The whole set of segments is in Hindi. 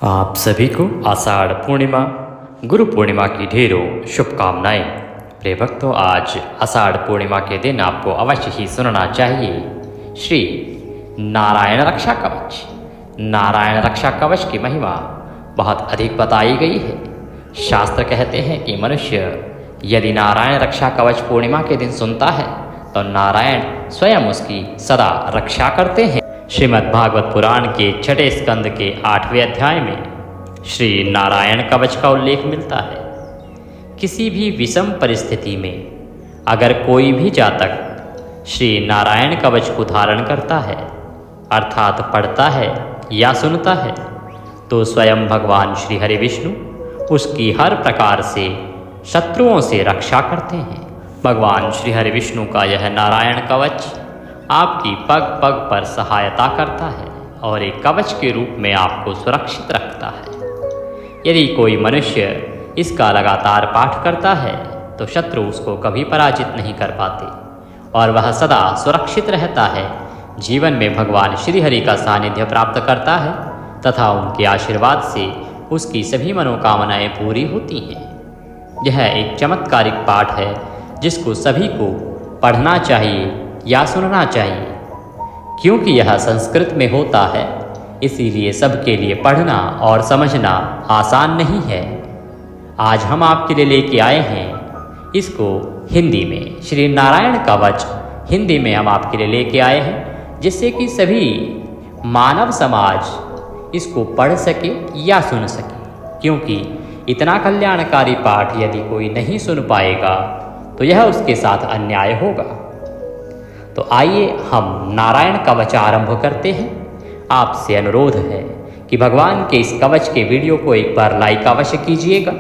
आप सभी को आषाढ़ पूर्णिमा गुरु पूर्णिमा की ढेरों शुभकामनाएं। प्रिय भक्तों, आज आषाढ़ पूर्णिमा के दिन आपको अवश्य ही सुनना चाहिए श्री नारायण रक्षा कवच। नारायण रक्षा कवच की महिमा बहुत अधिक बताई गई है। शास्त्र कहते हैं कि मनुष्य यदि नारायण रक्षा कवच पूर्णिमा के दिन सुनता है तो नारायण स्वयं उसकी सदा रक्षा करते हैं। श्रीमद् भागवत पुराण के छठे स्कंद के 8वें अध्याय में श्री नारायण कवच का उल्लेख मिलता है। किसी भी विषम परिस्थिति में अगर कोई भी जातक श्री नारायण कवच को धारण करता है अर्थात पढ़ता है या सुनता है तो स्वयं भगवान श्री हरि विष्णु उसकी हर प्रकार से शत्रुओं से रक्षा करते हैं। भगवान श्री हरि विष्णु का यह नारायण कवच आपकी पग पग पर सहायता करता है और एक कवच के रूप में आपको सुरक्षित रखता है। यदि कोई मनुष्य इसका लगातार पाठ करता है तो शत्रु उसको कभी पराजित नहीं कर पाते और वह सदा सुरक्षित रहता है। जीवन में भगवान श्री हरि का सानिध्य प्राप्त करता है तथा उनके आशीर्वाद से उसकी सभी मनोकामनाएं पूरी होती हैं। यह एक चमत्कारिक पाठ है जिसको सभी को पढ़ना चाहिए या सुनना चाहिए। क्योंकि यह संस्कृत में होता है इसीलिए सबके लिए पढ़ना और समझना आसान नहीं है। आज हम आपके लिए लेके आए हैं इसको हिंदी में। श्री नारायण कवच हिंदी में हम आपके लिए लेके आए हैं जिससे कि सभी मानव समाज इसको पढ़ सके या सुन सके। क्योंकि इतना कल्याणकारी पाठ यदि कोई नहीं सुन पाएगा तो यह उसके साथ अन्याय होगा। तो आइए हम नारायण कवच आरंभ करते हैं। आपसे अनुरोध है कि भगवान के इस कवच के वीडियो को एक बार लाइक अवश्य कीजिएगा।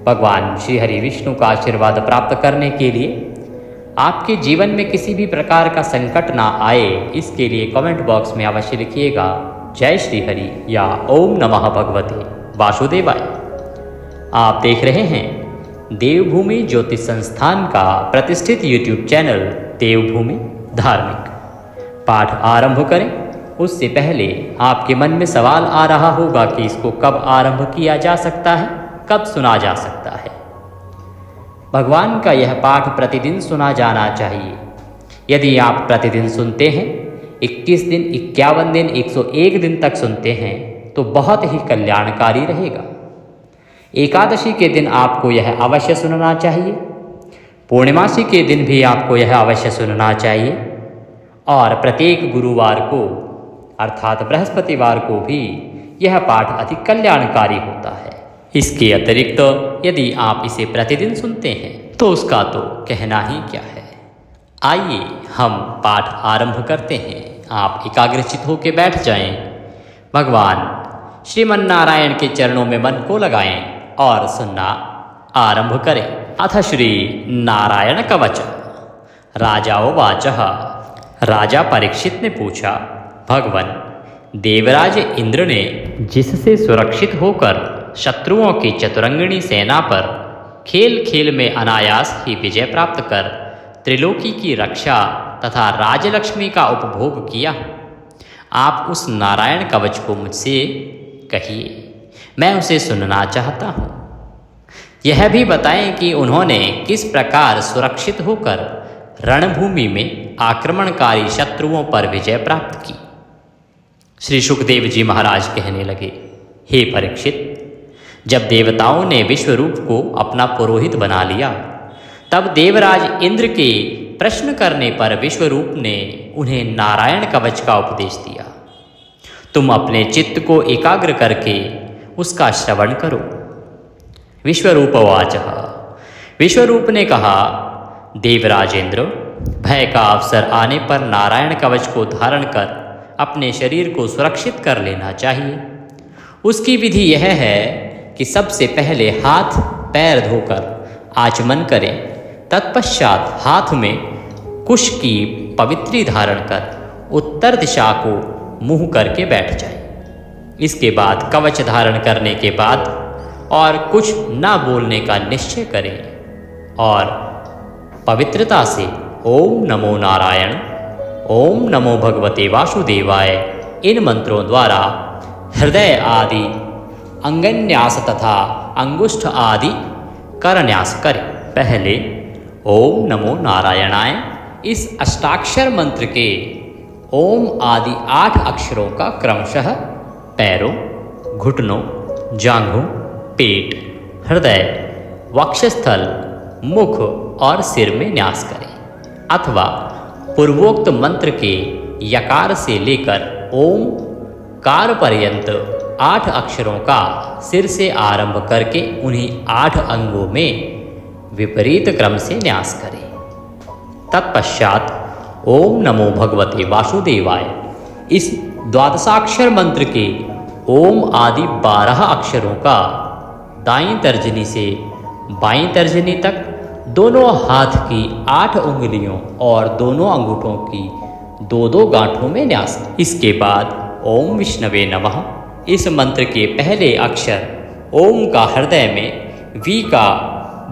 भगवान श्री हरि विष्णु का आशीर्वाद प्राप्त करने के लिए आपके जीवन में किसी भी प्रकार का संकट ना आए इसके लिए कमेंट बॉक्स में अवश्य लिखिएगा जय श्री हरि या ओम नमः भगवते वासुदेवाय। आप देख रहे हैं देवभूमि ज्योतिष संस्थान का प्रतिष्ठित यूट्यूब चैनल देवभूमि धार्मिक। पाठ आरंभ करें उससे पहले आपके मन में सवाल आ रहा होगा कि इसको कब आरंभ किया जा सकता है, कब सुना जा सकता है। भगवान का यह पाठ प्रतिदिन सुना जाना चाहिए। यदि आप प्रतिदिन सुनते हैं 21 दिन, 51 दिन, 101 दिन तक सुनते हैं तो बहुत ही कल्याणकारी रहेगा। एकादशी के दिन आपको यह अवश्य सुनना चाहिए। पूर्णिमासी के दिन भी आपको यह अवश्य सुनना चाहिए और प्रत्येक गुरुवार को अर्थात बृहस्पतिवार को भी यह पाठ अति कल्याणकारी होता है। इसके अतिरिक्त यदि आप इसे प्रतिदिन सुनते हैं तो उसका तो कहना ही क्या है। आइए हम पाठ आरंभ करते हैं। आप एकाग्रचित होकर बैठ जाएं। भगवान श्रीमन्नारायण के चरणों में मन को लगाएं और सुनना आरंभ करें। अथ श्री नारायण कवच। राजाओवाचः। राजा परीक्षित ने पूछा, भगवन देवराज इंद्र ने जिससे सुरक्षित होकर शत्रुओं की चतुरंगिणी सेना पर खेल खेल में अनायास ही विजय प्राप्त कर त्रिलोकी की रक्षा तथा राजलक्ष्मी का उपभोग किया, आप उस नारायण कवच को मुझसे कहिए, मैं उसे सुनना चाहता हूँ। यह भी बताएं कि उन्होंने किस प्रकार सुरक्षित होकर रणभूमि में आक्रमणकारी शत्रुओं पर विजय प्राप्त की। श्री सुखदेव जी महाराज कहने लगे, हे परीक्षित, जब देवताओं ने विश्वरूप को अपना पुरोहित बना लिया तब देवराज इंद्र के प्रश्न करने पर विश्वरूप ने उन्हें नारायण कवच का उपदेश दिया। तुम अपने चित्त को एकाग्र करके उसका श्रवण करो। विश्वरूपवाचः। विश्वरूप ने कहा, देवराजेंद्र, भय का अवसर आने पर नारायण कवच को धारण कर अपने शरीर को सुरक्षित कर लेना चाहिए। उसकी विधि यह है कि सबसे पहले हाथ पैर धोकर आचमन करें, तत्पश्चात हाथ में कुश की पवित्री धारण कर उत्तर दिशा को मुंह करके बैठ जाए। इसके बाद कवच धारण करने के बाद और कुछ न बोलने का निश्चय करें और पवित्रता से ओम नमो नारायण, ओम नमो भगवते वासुदेवाय इन मंत्रों द्वारा हृदय आदि अंगन्यास तथा अंगुष्ठ आदि करन्यास करें। पहले ओम नमो नारायणाय इस अष्टाक्षर मंत्र के ओम आदि 8 अक्षरों का क्रमशः पैरों, घुटनों, जांघों, पेट, हृदय, वक्षस्थल, मुख और सिर में न्यास करें, अथवा पूर्वोक्त मंत्र के यकार से लेकर ओम कार पर्यंत 8 अक्षरों का सिर से आरंभ करके उन्हीं 8 अंगों में विपरीत क्रम से न्यास करें। तत्पश्चात ओम नमो भगवते वासुदेवाय इस द्वादशाक्षर मंत्र के ओम आदि 12 अक्षरों का दाईं तर्जनी से बाईं तर्जनी तक दोनों हाथ की 8 उंगलियों और दोनों अंगूठों की 2-2 गांठों में न्यास। इसके बाद ओम विष्णवे नमः इस मंत्र के पहले अक्षर ओम का हृदय में, वी का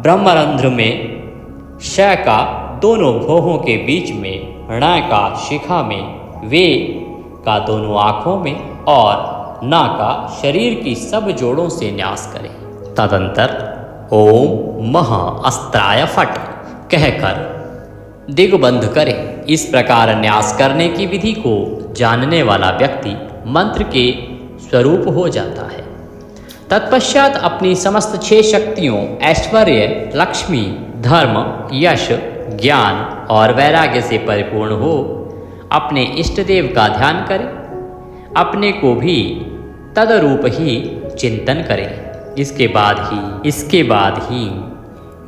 ब्रह्मरंध्र में, श का दोनों भौहों के बीच में, ण का शिखा में, वे का दोनों आँखों में और ना का शरीर की सब जोड़ों से न्यास करें। तदंतर ओम महा अस्त्राय फट कहकर दिग्बंध करें। इस प्रकार न्यास करने की विधि को जानने वाला व्यक्ति मंत्र के स्वरूप हो जाता है। तत्पश्चात अपनी समस्त 6 शक्तियों ऐश्वर्य, लक्ष्मी, धर्म, यश, ज्ञान और वैराग्य से परिपूर्ण हो अपने इष्ट देव का ध्यान करें। अपने को भी तदरूप ही चिंतन करें। इसके बाद ही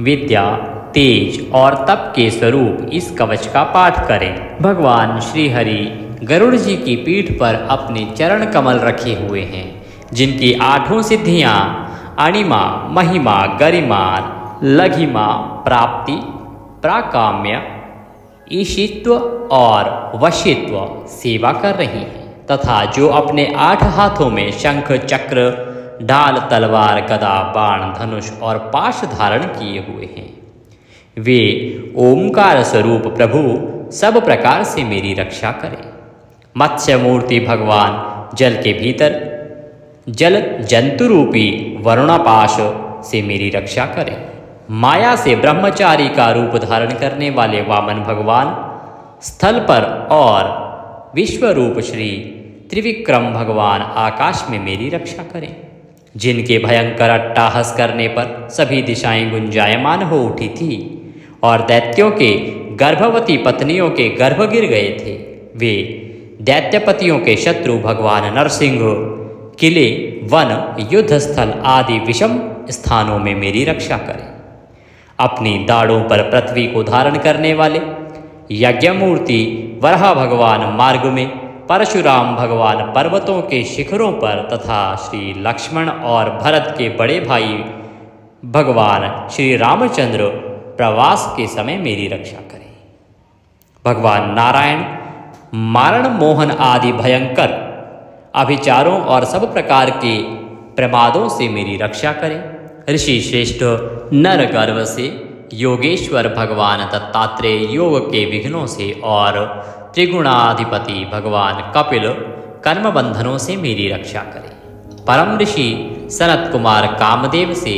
विद्या, तेज और तप के स्वरूप इस कवच का पाठ करें। भगवान श्री हरि गरुड़ जी की पीठ पर अपने चरण कमल रखे हुए हैं, जिनकी 8 सिद्धियां अणिमा, महिमा, गरिमा, लघिमा, प्राप्ति, प्राकाम्य, ईशित्व और वशित्व सेवा कर रही हैं, तथा जो अपने 8 हाथों में शंख, चक्र, ढाल, तलवार, गदा, बाण, धनुष और पाश धारण किए हुए हैं, वे ओमकार स्वरूप प्रभु सब प्रकार से मेरी रक्षा करें। मत्स्य मूर्ति भगवान जल के भीतर जल जंतु रूपी वरुणापाश से मेरी रक्षा करें। माया से ब्रह्मचारी का रूप धारण करने वाले वामन भगवान स्थल पर और विश्वरूप श्री त्रिविक्रम भगवान आकाश में मेरी रक्षा करें। जिनके भयंकर अट्टाहस करने पर सभी दिशाएं गुंजायमान हो उठी थी और दैत्यों के गर्भवती पत्नियों के गर्भ गिर गए थे, वे दैत्यपतियों के शत्रु भगवान नरसिंह किले, वन, युद्ध स्थल आदि विषम स्थानों में मेरी रक्षा करें। अपनी दाढ़ों पर पृथ्वी को धारण करने वाले यज्ञमूर्ति वराह भगवान मार्ग में, परशुराम भगवान पर्वतों के शिखरों पर तथा श्री लक्ष्मण और भरत के बड़े भाई भगवान श्री रामचंद्र प्रवास के समय मेरी रक्षा करें। भगवान नारायण मारण, मोहन आदि भयंकर अभिचारों और सब प्रकार के प्रमादों से मेरी रक्षा करें। ऋषि श्रेष्ठ नर गर्भ से योगेश्वर भगवान दत्तात्रेय योग के विघ्नों से और त्रिगुणाधिपति भगवान कपिल कर्म बंधनों से मेरी रक्षा करें। परम ऋषि सनत कुमार कामदेव से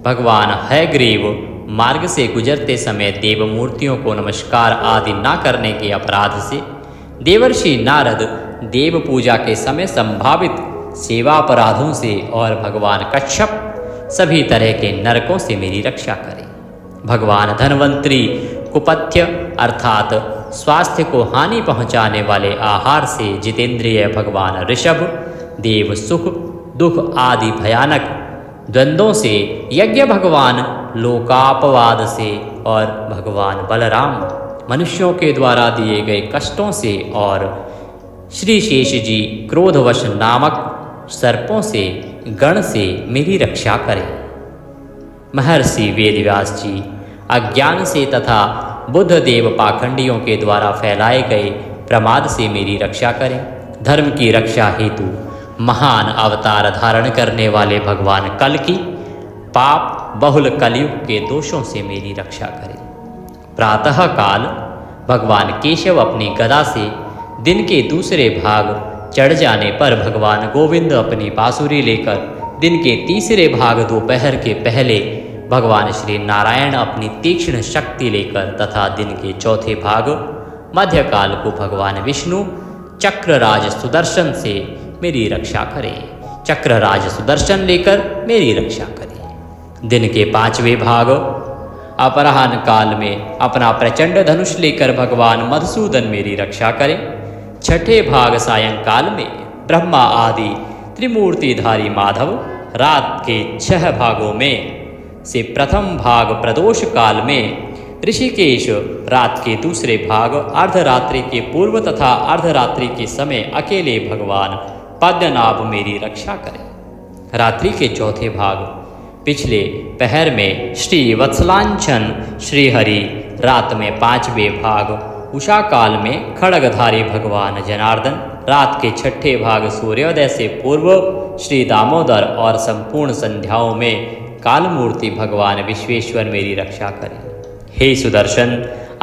भगवान हयग्रीव मार्ग से गुजरते समय देव मूर्तियों को नमस्कार आदि न करने के अपराध से, देवर्षि नारद देव पूजा के समय संभावित सेवा अपराधों से और भगवान कच्छप सभी तरह के नरकों से मेरी रक्षा करें। भगवान धन्वंतरी कुपथ्य अर्थात स्वास्थ्य को हानि पहुंचाने वाले आहार से जितेंद्रिय भगवान ऋषभ देव सुख दुख आदि भयानक द्वंद्वों से, यज्ञ भगवान लोकापवाद से और भगवान बलराम मनुष्यों के द्वारा दिए गए कष्टों से और श्री शेष जी क्रोधवश नामक सर्पों से गण से मेरी रक्षा करें। महर्षि वेदव्यास जी अज्ञान से तथा बुद्ध देव पाखंडियों के द्वारा फैलाए गए प्रमाद से मेरी रक्षा करें। धर्म की रक्षा हेतु महान अवतार धारण करने वाले भगवान कल की पाप बहुल कलयुग के दोषों से मेरी रक्षा करें। प्रातः काल भगवान केशव अपनी गदा से दिन के दूसरे भाग चढ़ जाने पर भगवान गोविंद अपनी बांसुरी लेकर दिन के तीसरे भाग दोपहर के पहले भगवान श्री नारायण अपनी तीक्ष्ण शक्ति लेकर तथा दिन के चौथे भाग मध्यकाल को भगवान विष्णु चक्रराज सुदर्शन से मेरी रक्षा करें। चक्रराज सुदर्शन लेकर मेरी रक्षा करें। दिन के पांचवें भाग अपराह्न काल में अपना प्रचंड धनुष लेकर भगवान मधुसूदन मेरी रक्षा करें। छठे भाग सायंकाल में ब्रह्मा आदि त्रिमूर्तिधारी माधव रात के 6 भागों में से प्रथम भाग प्रदोष काल में ऋषिकेश रात के दूसरे भाग अर्धरात्रि के पूर्व तथा अर्धरात्रि के समय अकेले भगवान पद्मनाभ मेरी रक्षा करें। रात्रि के चौथे भाग पिछले पहर में श्री वत्सलांछन श्रीहरि, रात में 5वें भाग उषा काल में खड़गधारी भगवान जनार्दन, रात के 6ठे भाग सूर्योदय से पूर्व श्री दामोदर और संपूर्ण संध्याओं में कालमूर्ति भगवान विश्वेश्वर मेरी रक्षा करें। हे सुदर्शन,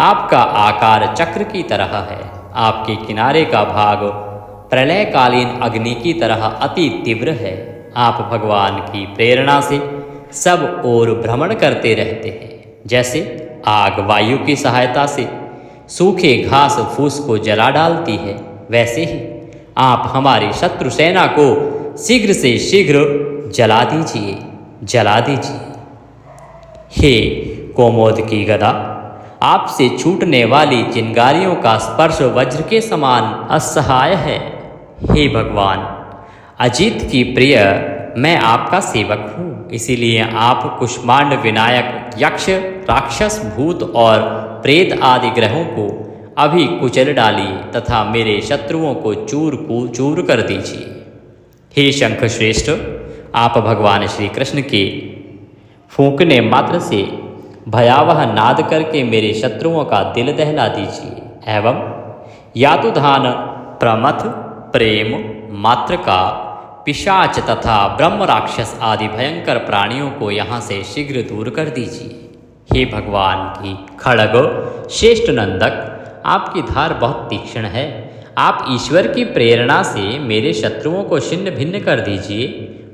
आपका आकार चक्र की तरह है। आपके किनारे का भाग प्रलयकालीन अग्नि की तरह अति तीव्र है। आप भगवान की प्रेरणा से सब ओर भ्रमण करते रहते हैं। जैसे आग वायु की सहायता से सूखे घास फूस को जला डालती है, वैसे ही आप हमारी शत्रु सेना को शीघ्र से शीघ्र जला दीजिए, जला दीजिए। हे कोमोद की गदा, आपसे छूटने वाली चिंगारियों का स्पर्श वज्र के समान असहाय है। हे भगवान अजित की प्रिय, मैं आपका सेवक हूँ, इसीलिए आप कुष्मांड विनायक यक्ष राक्षस भूत और प्रेत आदि ग्रहों को अभी कुचल डालिए तथा मेरे शत्रुओं को चूर कर दीजिए। हे शंख श्रेष्ठ, आप भगवान श्री कृष्ण के फूंकने मात्र से भयावह नाद करके मेरे शत्रुओं का दिल दहला दीजिए एवं यातुधान प्रमथ प्रेम मात्र का पिशाच तथा ब्रह्म राक्षस आदि भयंकर प्राणियों को यहाँ से शीघ्र दूर कर दीजिए। हे भगवान की खड़ग श्रेष्ठ नंदक, आपकी धार बहुत तीक्ष्ण है। आप ईश्वर की प्रेरणा से मेरे शत्रुओं को छिन्न भिन्न कर दीजिए।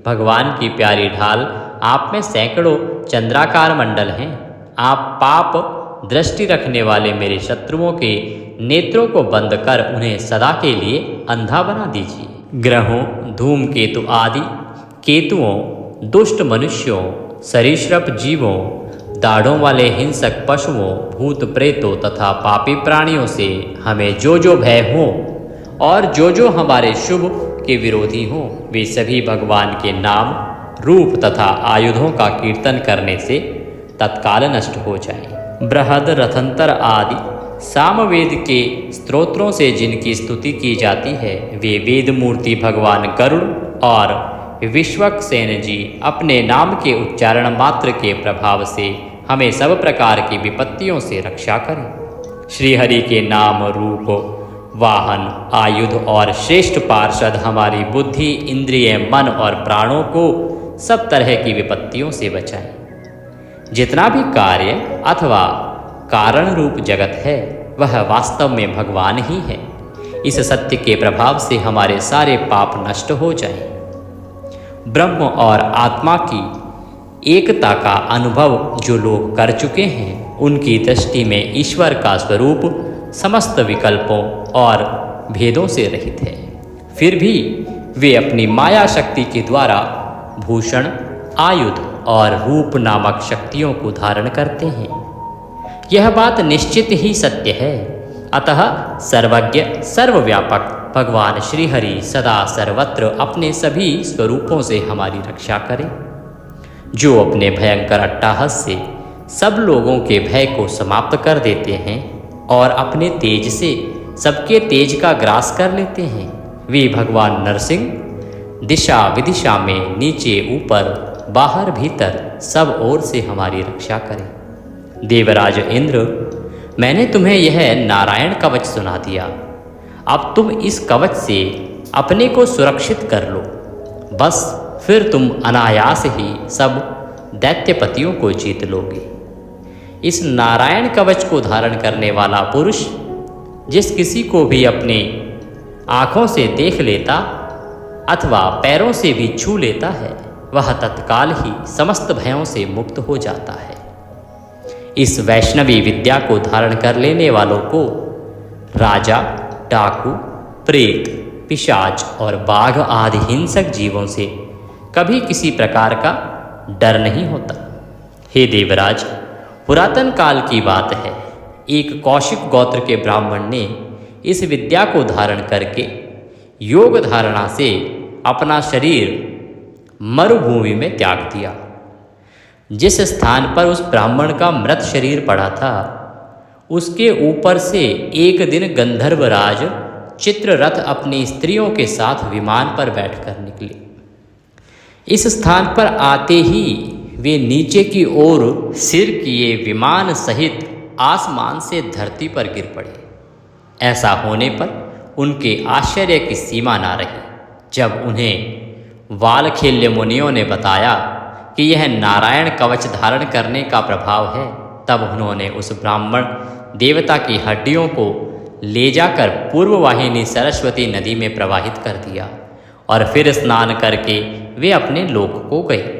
भगवान की प्यारी ढाल, आप में सैकड़ों चंद्राकार मंडल हैं। आप पाप दृष्टि रखने वाले मेरे शत्रुओं के नेत्रों को बंद कर उन्हें सदा के लिए अंधा बना दीजिए। ग्रहों, धूमकेतु आदि केतुओं, दुष्ट मनुष्यों, सरीसृप जीवों, दाढ़ों वाले हिंसक पशुओं, भूत प्रेतों तथा पापी प्राणियों से हमें जो जो भय हो और जो जो हमारे शुभ के विरोधी हों, वे सभी भगवान के नाम, रूप तथा आयुधों का कीर्तन करने से तत्काल नष्ट हो जाएं। बृहद रथंतर आदि सामवेद के स्तोत्रों से जिनकी स्तुति की जाती है, वे वेद मूर्ति भगवान गरुड़ और विश्वक्सेन जी अपने नाम के उच्चारण मात्र के प्रभाव से हमें सब प्रकार की विपत्तियों से रक्षा करें। श्रीहरि के नाम, रूप, वाहन, आयुध और श्रेष्ठ पार्षद हमारी बुद्धि, इंद्रिय, मन और प्राणों को सब तरह की विपत्तियों से बचाएं। जितना भी कार्य अथवा कारण रूप जगत है, वह वास्तव में भगवान ही है। इस सत्य के प्रभाव से हमारे सारे पाप नष्ट हो जाएं। ब्रह्म और आत्मा की एकता का अनुभव जो लोग कर चुके हैं, उनकी दृष्टि में ईश्वर का स्वरूप समस्त विकल्पों और भेदों से रहित है। फिर भी वे अपनी माया शक्ति के द्वारा भूषण, आयुध और रूप नामक शक्तियों को धारण करते हैं। यह बात निश्चित ही सत्य है। अतः सर्वज्ञ सर्वव्यापक भगवान श्रीहरि सदा सर्वत्र अपने सभी स्वरूपों से हमारी रक्षा करें। जो अपने भयंकर अट्टहास से सब लोगों के भय को समाप्त कर देते हैं और अपने तेज से सबके तेज का ग्रास कर लेते हैं, वे भगवान नरसिंह दिशा विदिशा में नीचे ऊपर बाहर भीतर सब ओर से हमारी रक्षा करें। देवराज इंद्र, मैंने तुम्हें यह नारायण कवच सुना दिया। अब तुम इस कवच से अपने को सुरक्षित कर लो। बस फिर तुम अनायास ही सब दैत्यपतियों को जीत लोगे। इस नारायण कवच को धारण करने वाला पुरुष जिस किसी को भी अपनी आँखों से देख लेता अथवा पैरों से भी छू लेता है, वह तत्काल ही समस्त भयों से मुक्त हो जाता है। इस वैष्णवी विद्या को धारण कर लेने वालों को राजा, डाकू, प्रेत, पिशाच और बाघ आदि हिंसक जीवों से कभी किसी प्रकार का डर नहीं होता। हे देवराज, पुरातन काल की बात है, एक कौशिक गोत्र के ब्राह्मण ने इस विद्या को धारण करके योग धारणा से अपना शरीर मरुभूमि में त्याग दिया। जिस स्थान पर उस ब्राह्मण का मृत शरीर पड़ा था, उसके ऊपर से एक दिन गंधर्वराज चित्ररथ अपनी स्त्रियों के साथ विमान पर बैठकर निकले। इस स्थान पर आते ही वे नीचे की ओर सिर किए विमान सहित आसमान से धरती पर गिर पड़े। ऐसा होने पर उनके आश्चर्य की सीमा ना रही। जब उन्हें वालखेल्य मुनियों ने बताया कि यह नारायण कवच धारण करने का प्रभाव है, तब उन्होंने उस ब्राह्मण देवता की हड्डियों को ले जाकर पूर्ववाहिनी सरस्वती नदी में प्रवाहित कर दिया और फिर स्नान करके वे अपने लोक को गए।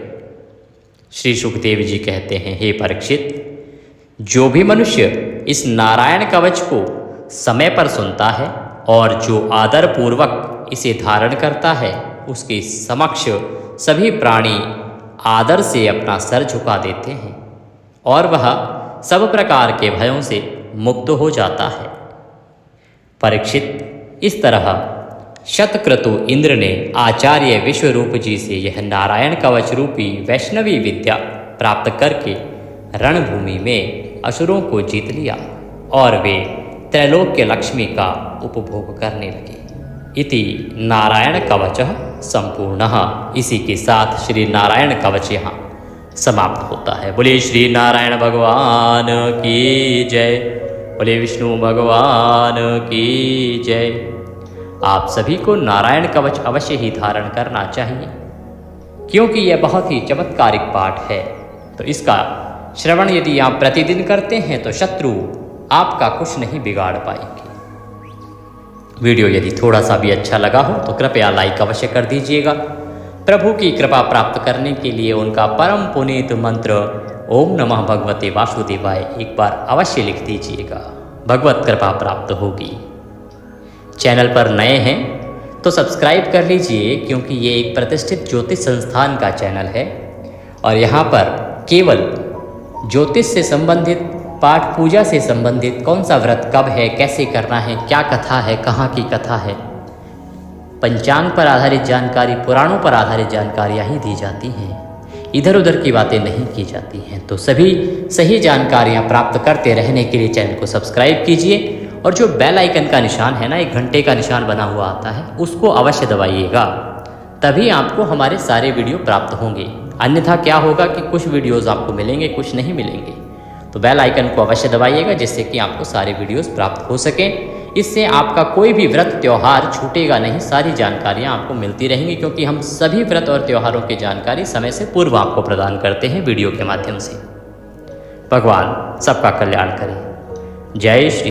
श्री सुखदेव जी कहते हैं, हे परीक्षित, जो भी मनुष्य इस नारायण कवच को समय पर सुनता है और जो आदर पूर्वक इसे धारण करता है, उसके समक्ष सभी प्राणी आदर से अपना सर झुका देते हैं और वह सब प्रकार के भयों से मुक्त हो जाता है। परीक्षित, इस तरह शतक्रतु इंद्र ने आचार्य विश्वरूप जी से यह नारायण कवच रूपी वैष्णवी विद्या प्राप्त करके रणभूमि में असुरों को जीत लिया और वे त्रैलोक्य लक्ष्मी का उपभोग करने लगे। इति नारायण कवच संपूर्णः। इसी के साथ श्री नारायण कवच यहाँ समाप्त होता है। बोले श्री नारायण भगवान की जय, बोले विष्णु भगवान की जय। आप सभी को नारायण कवच अवश्य ही धारण करना चाहिए, क्योंकि यह बहुत ही चमत्कारिक पाठ है। तो इसका श्रवण यदि आप प्रतिदिन करते हैं तो शत्रु आपका कुछ नहीं बिगाड़ पाएंगे। वीडियो यदि थोड़ा सा भी अच्छा लगा हो तो कृपया लाइक अवश्य कर दीजिएगा। प्रभु की कृपा प्राप्त करने के लिए उनका परम पुनीत मंत्र ओम नमः भगवते वासुदेवाय एक बार अवश्य लिख दीजिएगा। भगवत कृपा प्राप्त होगी। चैनल पर नए हैं तो सब्सक्राइब कर लीजिए, क्योंकि ये एक प्रतिष्ठित ज्योतिष संस्थान का चैनल है और यहाँ पर केवल ज्योतिष से संबंधित, पाठ पूजा से संबंधित, कौन सा व्रत कब है, कैसे करना है, क्या कथा है, कहाँ की कथा है, पंचांग पर आधारित जानकारी, पुराणों पर आधारित जानकारियाँ ही दी जाती हैं। इधर उधर की बातें नहीं की जाती हैं। तो सभी सही जानकारियाँ प्राप्त करते रहने के लिए चैनल को सब्सक्राइब कीजिए और जो बेल आइकन का निशान है ना, एक घंटे का निशान बना हुआ आता है, उसको अवश्य दबाइएगा, तभी आपको हमारे सारे वीडियो प्राप्त होंगे। अन्यथा क्या होगा कि कुछ वीडियोज़ आपको मिलेंगे, कुछ नहीं मिलेंगे। तो बेल आइकन को अवश्य दबाइएगा, जिससे कि आपको सारे वीडियोस प्राप्त हो सकें। इससे आपका कोई भी व्रत त्यौहार छूटेगा नहीं, सारी जानकारियाँ आपको मिलती रहेंगी, क्योंकि हम सभी व्रत और त्योहारों की जानकारी समय से पूर्व आपको प्रदान करते हैं वीडियो के माध्यम से। भगवान सबका कल्याण करें। जय श्री